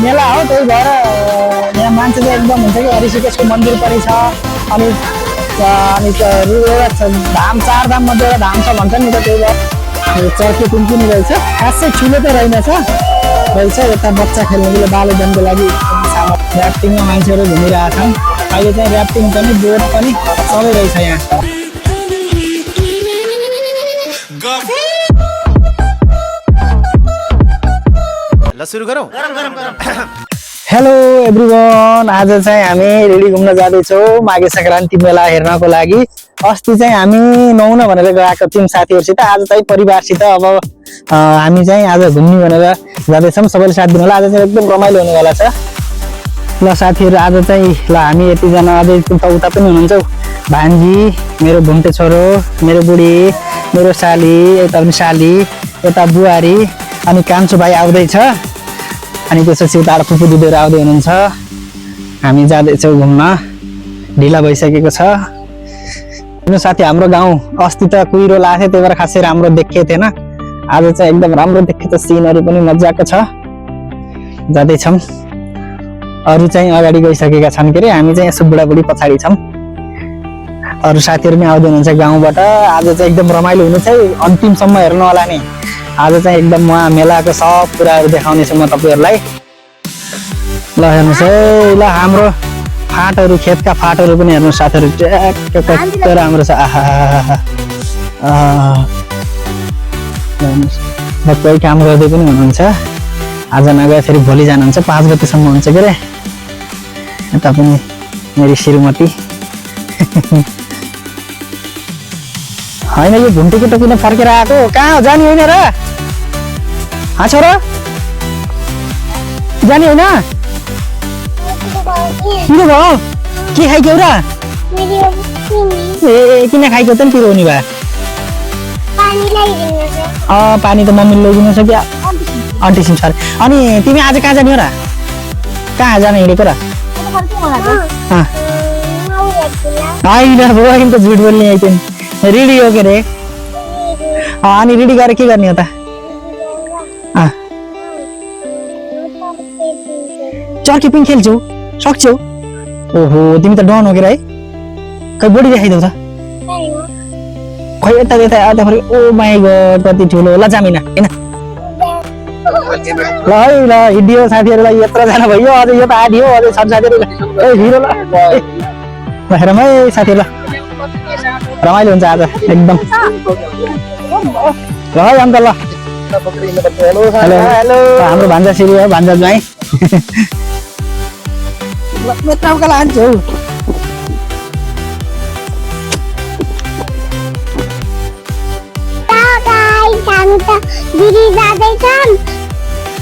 मेला हो त्यही भएर यहाँ मान्छे चाहिँ एकदम हुन्छ कि ऋषिकेशको मन्दिर पनि छ अनि एउटा धाम 4 धाम मध्ये एउटा धाम छ भन्छ नि त त्यही भएर चर्के पनि रहेछ खासै ठुलो त रहेनछ यता बच्चा खेल्नुको बालोदनको लागि ऱ्याफ्टिङमा मान्छेहरू घुमिरहेछन् अहिले चाहिँ ऱ्याफ्टिङ पनि बोट पनि सबै रहेछ यहाँ सुरु गरौँ हेलो एभ्रिवान आज चाहिँ हामी रेडी घुम्न जाँदैछौँ माघे सङ्क्रान्ति मेला हेर्नको लागि अस्ति चाहिँ हामी नुहाउन भनेर गएको थियौँ साथीहरूसित आज चाहिँ परिवारसित अब हामी चाहिँ आज घुम्ने भनेर जाँदैछौँ सबैले साथ दिनु होला आज चाहिँ एकदम रमाइलो हुनेवाला छ ल साथीहरू आज चाहिँ ल हामी यतिजना अझै उता पनि हुनुहुन्छ भान्जी मेरो भुम्टे छोरो मेरो बुढी मेरो साली यता पनि साली यता बुहारी अनि कान्छो भाइ आउँदैछ अनि त्यसपछि उता फुपू दिदीहरू आउँदै हुनुहुन्छ हामी जाँदैछौँ घुम्न ढिला भइसकेको छ साथी हाम्रो गाउँ अस्ति त कुहिरो लाग्थ्यो त्यही भएर खासै राम्रो देखेको थिएन आज चाहिँ एकदम राम्रो देखेको सिनहरू पनि मजाको छ जाँदैछौँ अरू चाहिँ अगाडि गइसकेका छन् के अरे हामी चाहिँ यसो बुढाबुढी पछाडि छौँ अरू साथीहरू पनि आउँदै हुनुहुन्छ गाउँबाट आज चाहिँ एकदम रमाइलो हुनेछ है अन्तिमसम्म हेर्नु होला नि आज चाहिँ एकदम उहाँ मेलाको सब कुराहरू देखाउनेछु म तपाईँहरूलाई ल हेर्नुहोस् है ल हाम्रो फाँटहरू खेतका फाँटहरू पनि हेर्नु साथीहरू ट्याक्क राम्रो छ कोही काम गर्दै पनि हुनुहुन्छ आज नगए फेरि भोलि जानुहुन्छ 5 गतिसम्म हुन्छ के अरे यता पनि मेरो श्रीमती होइन यो घुम्टी केटो किन फर्केर आएको कहाँ जाने होइन र छोरा जाने होइन किन भयो के खाइक्यौ र ए किन खाइक्यौ त नि पिरोनी भए पानी त मम्मीले लैदिनु छ कि अन्टीसिम छ अनि तिमी आज कहाँ जाने हो र कहाँ जान हिँडेको र होइन भयो त झुट बोल्ने आइतेन रेडी हो के अरे अनि रेडी गरेर के गर्ने हो त चर्की पिङ खेल्छौ सक्छौ ओहो तिमी त डन हो के है खै बडी देखाइदेऊ त खै यता यता आउँदाखेरि ओ माई गड कति ठुलो ल जामिना हैन ल है ल हिडियो साथीहरूलाई यत्रो जाना भयो अझै यो त आडियो अझै छ साथीहरू ए हिरो ल हेरौँ है साथीहरू ल रमाइलो हुन्छ आज एकदम ल है अन्त ल हेलो हेलो हाम्रो भान्जा श्री हो भान्जा ज्वाइँ मेट्राउका लान्छु हौ दिदी जाँदैछन्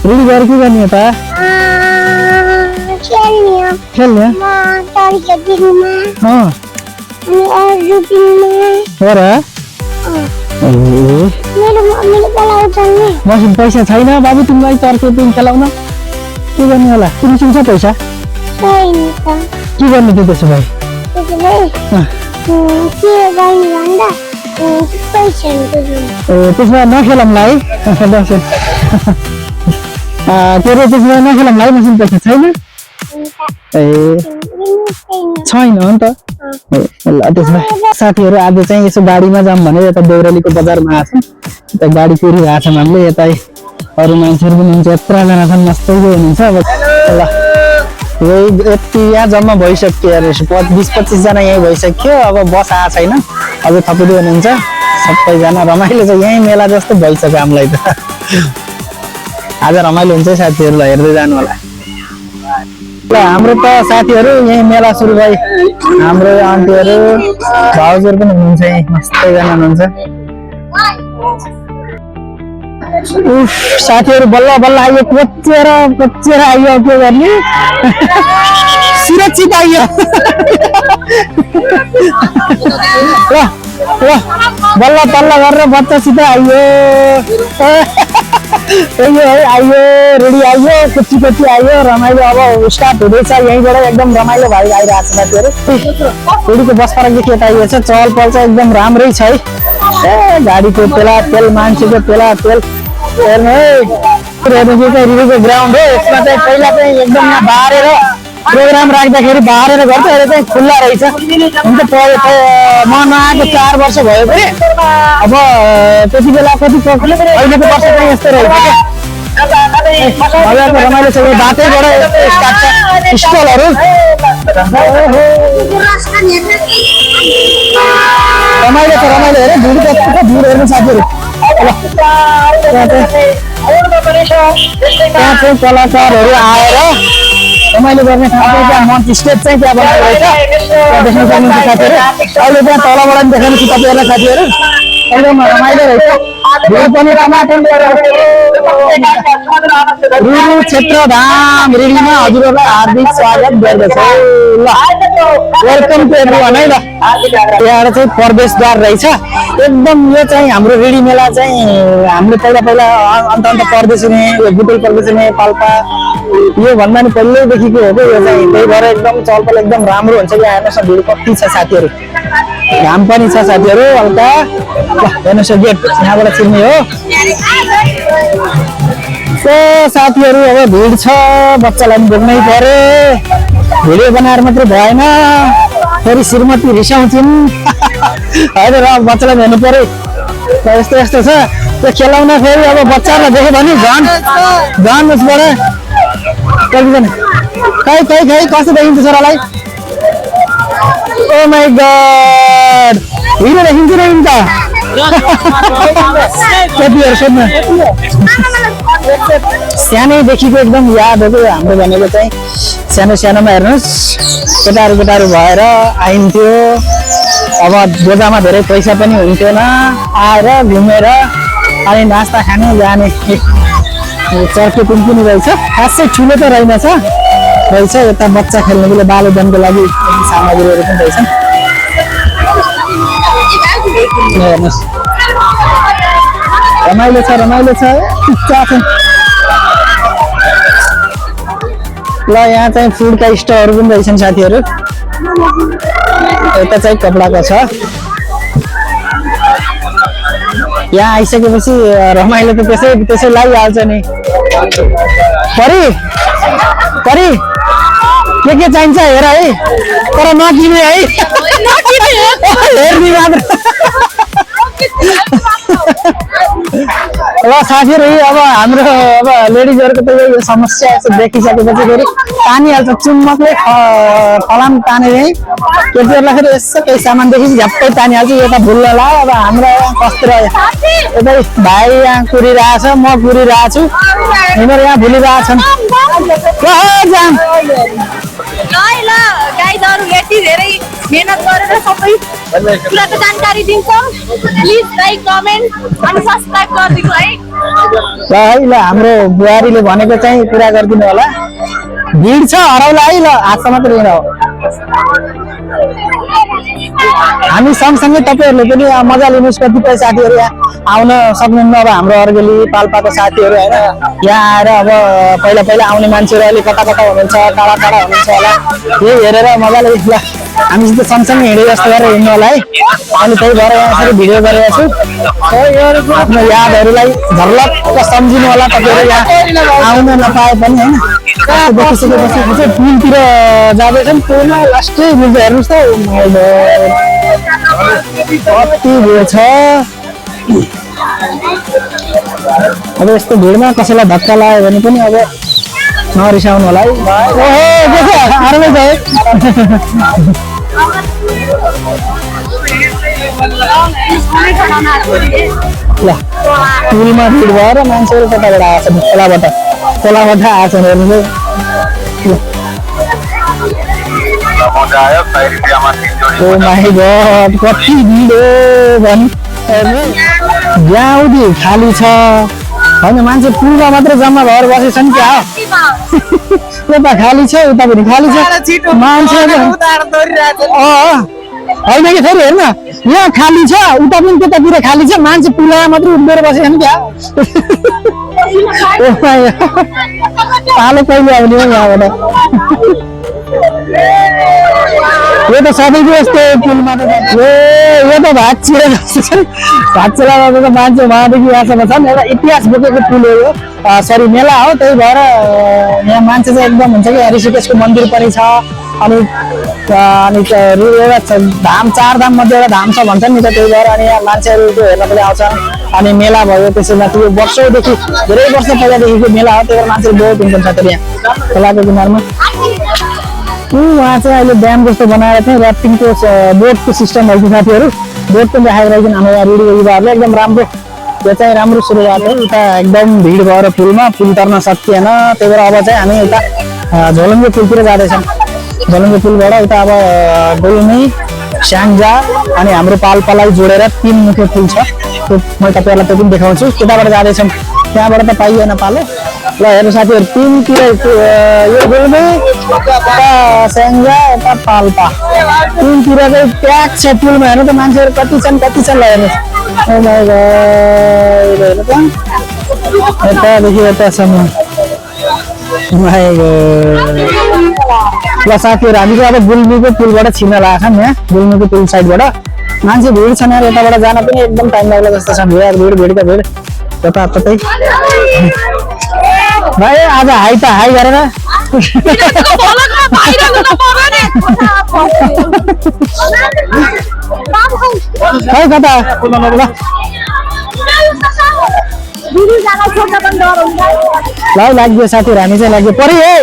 रेडी गरेर के गर्ने हो त खेल्ने अनि अरू पिङमा हो र मेरो मम्मीले बोलाउँछन् नि मसिन पैसा छैन बाबु तिमीलाई चर्के पिङ खेलाउन के गर्ने होला तिमीसँग छ पैसा छैन त के गर्ने त त्यसो भए के गर्ने भन्दा पैसा ए त्यसमा नखेलाउँला है के अरे त्यसमा नखेलाउँला है मसिन पैसा छैन ए छैन नि त ल त्यसमा साथीहरू आज चाहिँ यसो गाडीमा जाऊँ भने यता देउरालीको बजारमा आएको छौँ यता गाडी कुरिरहेको छौँ हामीले यता अरू मान्छेहरू पनि हुन्छ यत्रजना छन् मस्तै हुनुहुन्छ अब ल यही यति यहाँ जम्मा भइसक्यो अरे 20-25 जना यहीँ भइसक्यो अब बस आएको छैन अझै थपिँदै हुनुहुन्छ सबैजना रमाइलो छ यहीँ मेला जस्तो भइसक्यो हामीलाई त आज रमाइलो हुन्छ साथीहरूलाई हेर्दै जानु होला ल हाम्रो त साथीहरू यही मेला सुरु भयो हाम्रो आन्टीहरू भाउजूहरू पनि हुनुहुन्छ यहीँ मस्तैजना हुनुहुन्छ उफ साथीहरू बल्ल बल्ल आइयो कोचेर आइयो के गर्ने सुरक्षित आइयो ल ल बल्ल तल्ल गरेर बच्चासित आइयो है आइयो रेडी आइयो कुची आइयो रमाइलो अब स्टार्ट हुँदैछ यहीँबाट एकदम रमाइलो भएर आइरहेको छ साथीहरू रेडीको बस फरकदेखि यता आइएको छ चहल पहल चाहिँ एकदम राम्रै छ है ए गाडीको तेल मान्छेको तेल हेर्नु है रिडीको ग्राउन्ड हो। यसमा चाहिँ पहिला चाहिँ एकदम यहाँ बारेर प्रोग्राम राख्दाखेरि बारेर गर्छ, अहिले चाहिँ खुल्ला रहेछ। हुन त म नआएको 4 वर्ष भयो पनि अब त्यति बेला अहिलेको वर्ष चाहिँ यस्तो रहेछ क्या। मजाको रमाइलो छ, यो बाटैबाट यस्तो स्टार्ट छ स्टलहरू। रमाइलो छ, रमाइलो हेर भिड कस्तो छ, भिड हेर्नु साथीहरू। त्यहाँ चाहिँ कलाकारहरू आएर रमाइलो गर्ने ठाउँ चाहिँ त्यहाँ मञ्च स्टेज चाहिँ त्यहाँ बनाएको रहेछ, त्यहाँ देख्न सक्नुहुन्छ साथीहरू। अहिले त्यहाँ तलबाट पनि देखाउनु तपाईँहरूलाई साथीहरू, एकदम रमाइलो रहेछ। भिड पनि टमाटर रुडु क्षेत्रधाम रिडीमा हजुरहरूलाई हार्दिक स्वागत गर्दछु। ल वेलकम टु एभ्रीवन है। ल यहाँ चाहिँ प्रवेशद्वार रहेछ एकदम। यो चाहिँ हाम्रो रिडी मेला चाहिँ हामीले पहिला अन्त पर्दैछौँ, यो बुटोल पर्दैछौँ पाल्पा, यो भन्दा नि पहिल्यैदेखिको हो कि यो चाहिँ। त्यही भएर एकदम चलपल एकदम राम्रो हुन्छ। यहाँ हेर्नुहोस् न भिड कति छ साथीहरू, घाम पनि छ साथीहरू हल्का। ल हेर्नुहोस् गेट यहाँबाट छिर्ने हो। साथीहरू अब भिड छ, बच्चालाई पनि बोक्नै पर्यो। भिडियो बनाएर मात्रै भएन, फेरि श्रीमती रिसाउँछिन् होइन र, बच्चालाई हेर्नु पर्यो। यस्तो यस्तो छ त्यो खेलाउन। फेरि अब बच्चालाई देख्यो भने झन् उसबाट कतिजना खै कस्तो देखिन्छ छोरालाई। ओ माई गड, हिरो देखिन्छ नि त केटीहरू सोध्न। सानैदेखिको एकदम याद हो कि हाम्रो भनेको चाहिँ सानोमा हेर्नुहोस् केटाहरू भएर आइन्थ्यो। अब बोजामा धेरै पैसा पनि हुन्थेन, आएर घुमेर अनि नास्ता खाने जाने। चर्के पनि रहेछ, खासै ठुलो त रहेनछ रहेछ। यता बच्चा खेल्नुको लागि बालोदनको लागि सामग्रीहरू पनि रहेछन्। हेर्नुहोस् रमाइलो छ इच्छा छ। ल यहाँ चाहिँ फुडका स्टलहरू पनि रहेछन् साथीहरू। यता चाहिँ कपडाको छ। यहाँ आइसकेपछि रमाइलो त त्यसै लागिहाल्छ नि। परी के चाहिन्छ हेर है, तर नकिने है, हेर्ने मात्र। ल साथीहरू अब हाम्रो लेडिजहरूको त यो समस्या यसो देखिसकेपछि फेरि तानिहाल्छ चुम्बकले फलाम तानेर है। केटीहरूलाई फेरि यसो केही सामान देखि झ्याप्पै तानिहाल्छ। यो त भुल्ला अब हाम्रो कस्तो रह्यो। यतै भाइ यहाँ कुरिरहेको छ, म कुरिरहेको छु, यिनीहरू यहाँ भुलिरहेछन्। मेहनत गरेर सबै कुराको जानकारी दिन्छौँ। प्लिज लाइक कमेन्ट अनि सब्सक्राइब गरिदिनु है। ल हाम्रो बुहारीले भनेको चाहिँ पुरा गरिदिनु होला। भिड छ हराउला है। ल आजसम्म मात्रै हो। हामी सँगसँगै तपाईँहरूले पनि मजा लिनुहोस्। कतिपय साथीहरू यहाँ आउन सक्नुहुन्न। अब हाम्रो अर्गेली पाल्पाको साथीहरू होइन, यहाँ आएर अब पहिला आउने मान्छेहरू अहिले कता हुनुहुन्छ, टाढा हुनुहुन्छ होला। यही हेरेर मजाले ल हामीसित सँगसँगै हिँडे जस्तो गरेर हिँड्नु होला है। अनि त्यही भएर यहाँ यसरी भिडियो गरेको छु। आफ्नो यादहरूलाई झर्लक्क सम्झिनु होला तपाईँहरू यहाँ आउन नपाए पनि होइन। देखिसकेपछि पुलतिर जाँदैछन्, पुलमा लास्टै भिड हेर्नुहोस् त कति भिड छ। अब यस्तो भिडमा कसैलाई धक्का लाग्यो भने पनि अब नरिसाउनु होला है। आरामै छ है। ल पुलमा भिड भएर मान्छेहरू कताबाट आएछन्, खोलाबाट आएछन् हेर्नु। ओ माई गड कति भिड हो भन्। गाउँदी खाली छ होइन, मान्छे पुलमा मात्रै जम्मा भएर बसेछन् क्या। यता खाली छ, उता पनि खाली छ मान्छे। होइन कि फेरि हेर्न यहाँ खाली छ, उता पनि त्यतातिर खाली छ, मान्छे पुलमा मात्रै उभिएर बसेछन् क्या। पालो कहिले आउने हो यहाँबाट। यो त सबैको यस्तो पुलमा त यो त भाँचिएर जस्तो छ भाँचिएर गएको मान्छे उहाँदेखि यहाँसम्म छन् एउटा इतिहास बोकेको पुल हो यो सरी मेला हो त्यही भएर यहाँ मान्छे चाहिँ एकदम हुन्छ कि ऋषिकेशको मन्दिर पनि छ अनि एउटा धाम 4 धाम मध्ये एउटा धाम छ भन्छन् नि त त्यही भएर अनि यहाँ मान्छेहरू त्यो हेर्न पनि आउँछन् अनि मेला भयो त्यसैमाथि यो वर्षौँदेखि धेरै वर्ष पहिलादेखिको मेला हो त्यही भएर मान्छेहरू बहुत हुन्छन् साथीहरू यहाँ खोलाको किनारमा उहाँ चाहिँ अहिले ड्याम जस्तो बनाएर चाहिँ ऱ्याफ्टिङको बोटको सिस्टम भएको साथीहरू बोट पनि राखेको रहेछन् हाम्रो यहाँ रेडी युवाहरूले एकदम राम्रो यो चाहिँ राम्रो सुरुवात हो उता एकदम भिड भएर पुलमा पुल तर्न सकिएन त्यही भएर अब चाहिँ हामी उता झोलुङ्गे पुलतिर जाँदैछौँ झोलुङ्गे पुलबाट उता अब गोल्मी स्याङ्जा अनि हाम्रो पाल्पालाई जोडेर 3 मुख्य पुल छ त्यो म तपाईँहरूलाई त्यो पनि देखाउँछु त्यताबाट जाँदैछौँ त्यहाँबाट त पाइएन पालो ल हेर्नु साथीहरू 3 तिर यो गोल्मी यता स्याङ्जा यता पाल्पा 3 तिर चाहिँ प्याक छ पुलमा हेर्नु त मान्छेहरू कति छन् ल हेर्नु त यतादेखि यतासम्म ल साथीहरू हामी चाहिँ अब गुल्मीको पुलबाट छिर्न लागेका छौँ यहाँ गुल्मीको पुल साइडबाट मान्छे भिड छ यहाँ यताबाट जान पनि एकदम टाइम लाग्ला जस्तो छ भिड जताततै भाइ आज हाई त हाई गरेर खै कता ल लाग्यो साथीहरू हामी चाहिँ लाग्यो पऱ्यो है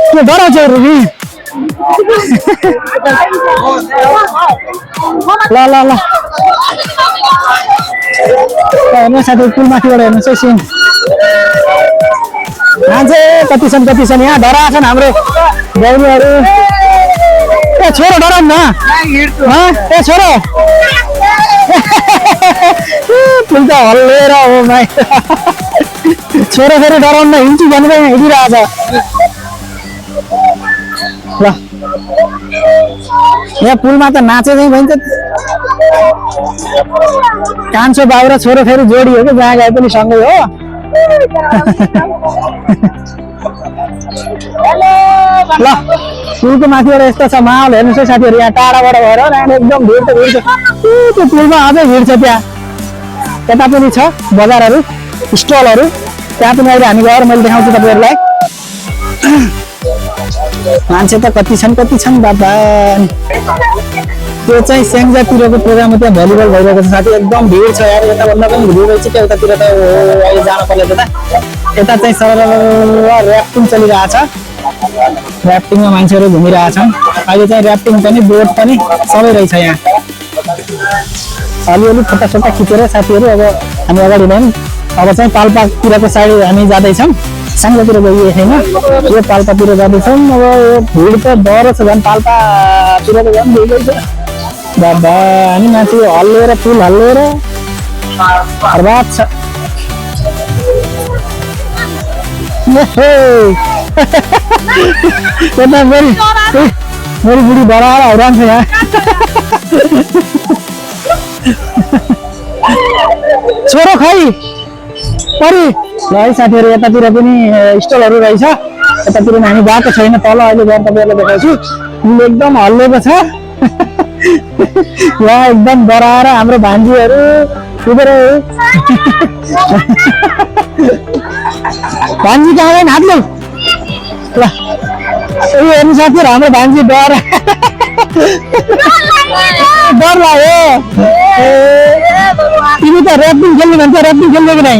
के डराउँछ रुबी ल हेर्नु साथी पुलमाथिबाट हेर्नुहोस् है सिन मान्छे कति छन् यहाँ डराएको छन् हाम्रो बहिनीहरू ए छोरो डराउनु न ए छोरो पुल त हल्लेर हो भाइ छोरो फेरि डराउनु हिँड्छु भनेर यहाँ हिँडिरहेछ ल यहाँ पुलमा त नाचे चाहिँ भइन्छ कान्छो बाउ र छोरो फेरि जोडी हो कि जहाँ गए पनि सँगै हो ल पुलको माथिबाट यस्तो छ माहौल हेर्नुहोस् है साथीहरू यहाँ टाढाबाट भएर एकदम भिड त भिड छ त्यो पुलमा अझै भिड छ त्यहाँ त्यता पनि छ बजारहरू स्टलहरू त्यहाँ पनि अहिले हामी गएर मैले देखाउँछु तपाईँहरूलाई मान्छे त कति छन् बाबा त्यो चाहिँ स्याङ्जातिरको प्रोग्राम त्यहाँ भलिबल भइरहेको छ साथी एकदम भिड छ यार यताभन्दा पनि भिड भइसक्यो उतातिर त अहिले जान पर्ने यता चाहिँ सरल ऱ्याफ्टिङ चलिरहेछ ऱ्याफ्टिङमा मान्छेहरू घुमिरहेछन् अहिले चाहिँ ऱ्याफ्टिङ पनि बोट पनि सबै रहेछ यहाँ अलिअलि फोटा खिचेर साथीहरू अब हामी अगाडि भयौँ अब चाहिँ पाल्पातिरको साइड हामी जाँदैछौँ साङ्जातिर गइएको छैन यो पाल्पातिर जाँदैछौँ अब यो भिड त डर छ झन् पाल्पातिर त झन् भिडै छ बाबा अनि माथि हल्लेर पुल हल्लेर बर्बाद छ यता मेरी बुढी बराबर हरान्छ यहाँ छोरो खै परि ल है साथीहरू यतातिर पनि स्टलहरू रहेछ यतातिर हामी गएको छैन तल अहिले गएर तपाईँहरूलाई देखाउँछु पुल एकदम हल्लेको छ यहाँ एकदम डराएर हाम्रो भान्जीहरू उभिएर भान्जी कहाँ गएन हात लौ ल यो हेर्नु साथीहरू हाम्रो भान्जी डर लाग्यो तिमी त ऱ्याफ्टिङ खेल्ने भन्छ ऱ्याफ्टिङ खेल्ने कि नै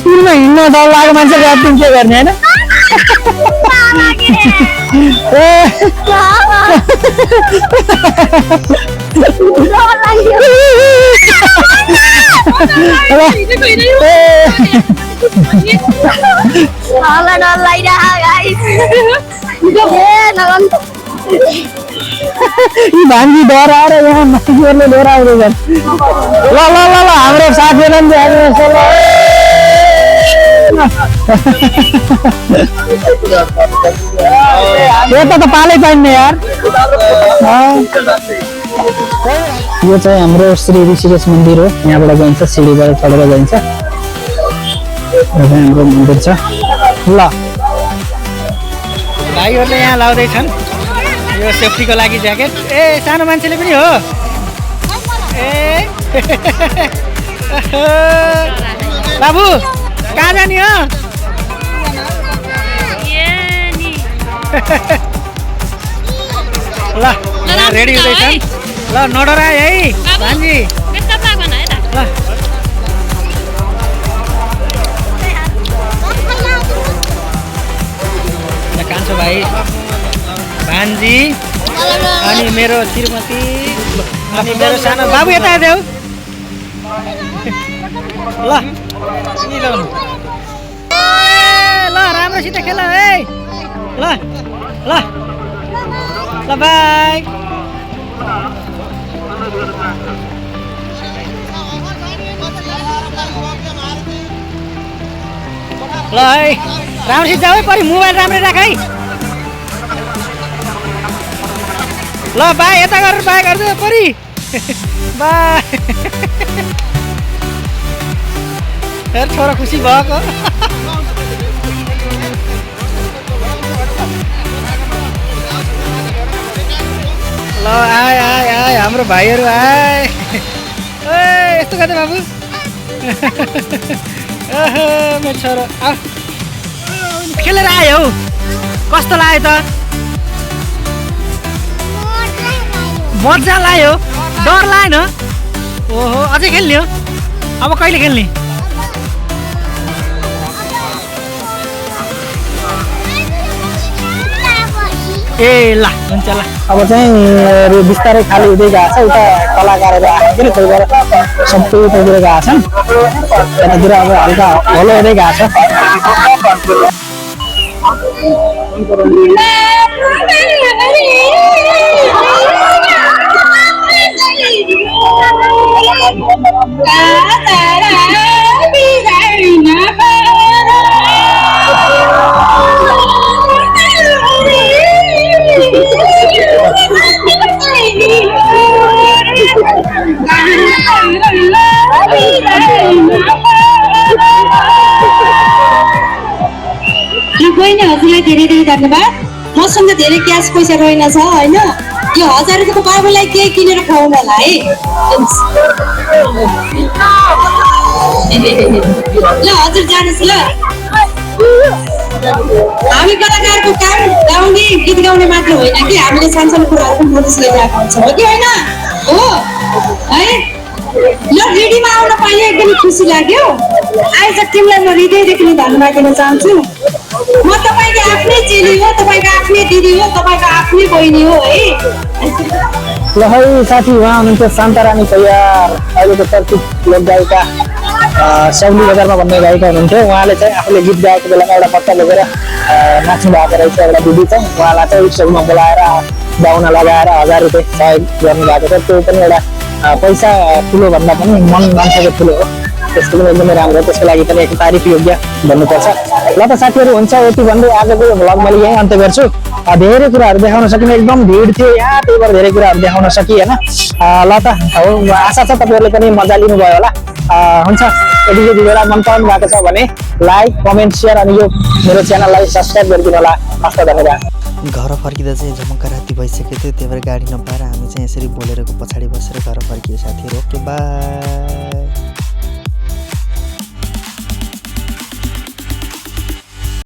पुलमा हिँड्न डर लाग्यो मान्छे ऱ्याफ्टिङ के गर्ने होइन यी भान्जी डराएर यहाँ मान्छेहरूले लिएर आउँदैछन् ल ल ल ल हाम्रो साथीहरूलाई यता त पालै पाइन्न यार यो चाहिँ हाम्रो श्री ऋषिकेश मन्दिर हो यहाँबाट गइन्छ सिडीबाट चढेर गइन्छ हाम्रो मन्दिर छ ल भाइहरूले यहाँ लाउँदैछन् यो सेफ्टीको लागि ज्याकेट ए सानो मान्छेले पनि हो ए बाबु कहाँ जाने हो ल रेडी हुँदैछन् ल नडराए है भान्जी ल कान्छो भाइ भान्जी अनि मेरो श्रीमती अनि मेरो सानो बाबु यता देऊ ल मिलाउनु ल राम्रोसित खेल है ल ल ल बाई ल है राम्रोसित जाऊ है परि मोबाइल राम्रै राख है ल बाई यता गरेर बाई गर्दै परि बाई हेर छोरा खुसी भएको ल आए आए आए हाम्रो भाइहरू आए ए यस्तो गर्दै बाबु ओहो मेरो छोरो आऊ खेलेर आयो हौ कस्तो लाग्यो त मजा लाग्यो डर लागेन ओहो अझै खेल्ने हो अब कहिले खेल्ने ए ल हुन्छ ल अब चाहिँ बिस्तारै खाली हुँदै गएको छ उता कलाकारहरू आएर कोही बेला सबै उतातिर गएको छन् यतातिर अब हल्का हलो हुँदै गएको छ बहिनी हजुरलाई धेरै धेरै धन्यवाद मसँग धेरै क्यास पैसा रहेनछ होइन यो 1000 रुपियाँको बाबुलाई केही किनेर खुवाउनु होला है ल हजुर जानुहोस् ल हामी कलाकारको काम गाउने गीत गाउने मात्र होइन कि हामीले सानसानो कुराहरू पनि नोटिस गरिरहेको हुन्छौँ हो कि होइन हो है ल रेडीमा आउन पाइयो एकदमै खुसी लाग्यो आयोजक टिमलाई म हृदयदेखि धन्यवाद दिन चाहन्छु म तपाईँको आफ्नै चेली हो तपाईँको आफ्नै दिदी हो तपाईँको आफ्नै बहिनी हो है ल है साथी उहाँ हुनुहुन्थ्यो शान्तारानी परियार अहिलेको चर्चित लोक गायिका सौली बजारमा भन्ने गायिका हुनुहुन्थ्यो उहाँले चाहिँ आफूले गीत गाएको बेलामा एउटा बच्चा लगेर नाच्नु भएको रहेछ एउटा दिदी चाहिँ उहाँलाई चाहिँ उत्सवमा बोलाएर गाउन लगाएर 1000 रुपियाँ सहयोग गर्नुभएको छ त्यो पनि एउटा पैसा ठुलो भन्दा पनि मन मान्छेको ठुलो हो त्यसको पनि एकदमै राम्रो हो त्यसको लागि पनि एक तारिफ योग्य भन्नुपर्छ ल त साथीहरू हुन्छ यति भन्दै आजको यो भ्लग मैले यहीँ अन्त्य गर्छु धेरै कुराहरू देखाउन सकिने एकदम भिड थियो यहाँ त्यही भएर धेरै कुराहरू देखाउन सकिएन ल त हो आशा छ तपाईँहरूले पनि मजा लिनुभयो होला हुन्छ यदि यो भिडियोलाई मन पराउनु भएको छ भने लाइक कमेन्ट सेयर अनि यो मेरो च्यानललाई सब्सक्राइब गरिदिनु होला हस्त धन्यवाद घर फर्किँदा चाहिँ झमक्क राति भइसकेको थियो त्यही भएर गाडी नपाएर हामी चाहिँ यसरी बोलेरको पछाडि बसेर घर फर्कियो साथीहरू ओके बाई